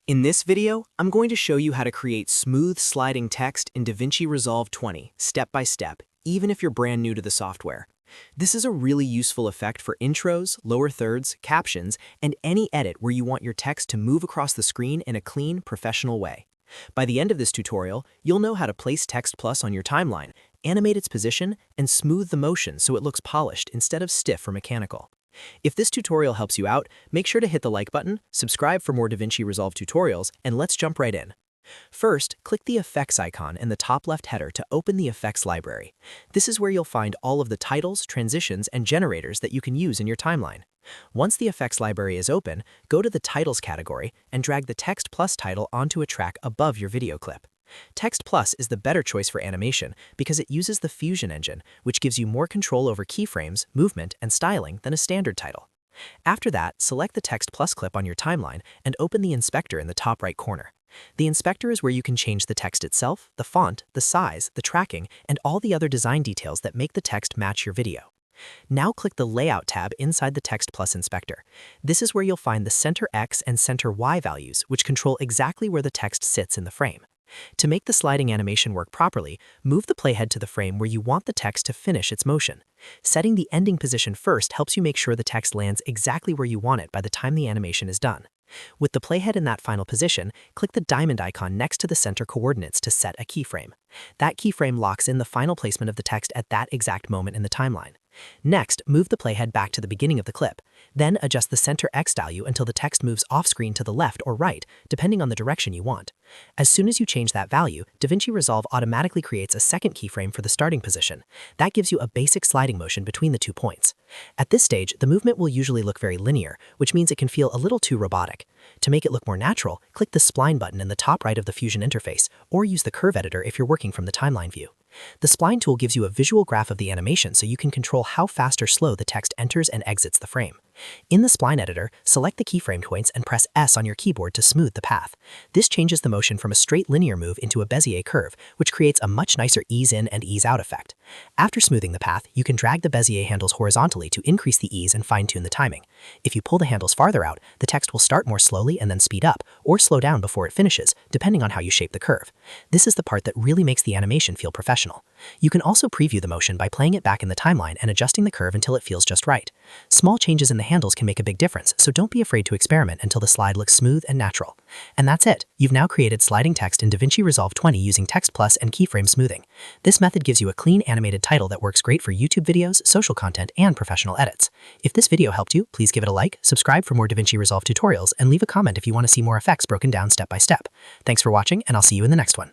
In this video, I'm going to show you how to create smooth sliding text in DaVinci Resolve 20, step by step, even if you're brand new to the software. This is a really useful effect for intros, lower thirds, captions, and any edit where you want your text to move across the screen in a clean, professional way. By the end of this tutorial, you'll know how to place Text Plus on your timeline, animate its position, and smooth the motion so it looks polished instead of stiff or mechanical. If this tutorial helps you out, make sure to hit the like button, subscribe for more DaVinci Resolve tutorials, and let's jump right in. First, click the Effects icon in the top left header to open the Effects library. This is where you'll find all of the titles, transitions, and generators that you can use in your timeline. Once the Effects library is open, go to the Titles category and drag the Text Plus title onto a track above your video clip. Text Plus is the better choice for animation because it uses the Fusion engine, which gives you more control over keyframes, movement, and styling than a standard title. After that, select the Text Plus clip on your timeline and open the inspector in the top right corner. The inspector is where you can change the text itself, the font, the size, the tracking, and all the other design details that make the text match your video. Now click the Layout tab inside the Text Plus inspector. This is where you'll find the center X and center Y values, which control exactly where the text sits in the frame. To make the sliding animation work properly, move the playhead to the frame where you want the text to finish its motion. Setting the ending position first helps you make sure the text lands exactly where you want it by the time the animation is done. With the playhead in that final position, click the diamond icon next to the center coordinates to set a keyframe. That keyframe locks in the final placement of the text at that exact moment in the timeline. Next, move the playhead back to the beginning of the clip. Then adjust the center X value until the text moves off-screen to the left or right, depending on the direction you want. As soon as you change that value, DaVinci Resolve automatically creates a second keyframe for the starting position. That gives you a basic sliding motion between the 2 points. At this stage, the movement will usually look very linear, which means it can feel a little too robotic. To make it look more natural, click the Spline button in the top right of the Fusion interface, or use the Curve editor if you're working from the timeline view. The Spline tool gives you a visual graph of the animation so you can control how fast or slow the text enters and exits the frame. In the Spline editor, select the keyframe points and press S on your keyboard to smooth the path. This changes the motion from a straight linear move into a Bezier curve, which creates a much nicer ease in and ease out effect. After smoothing the path, you can drag the Bezier handles horizontally to increase the ease and fine-tune the timing. If you pull the handles farther out, the text will start more slowly and then speed up, or slow down before it finishes, depending on how you shape the curve. This is the part that really makes the animation feel professional. You can also preview the motion by playing it back in the timeline and adjusting the curve until it feels just right. Small changes in the handles can make a big difference, so don't be afraid to experiment until the slide looks smooth and natural. And that's it. You've now created sliding text in DaVinci Resolve 20 using Text Plus and keyframe smoothing. This method gives you a clean animated title that works great for YouTube videos, social content, and professional edits. If this video helped you, please give it a like, subscribe for more DaVinci Resolve tutorials, and leave a comment if you want to see more effects broken down step by step. Thanks for watching, and I'll see you in the next one.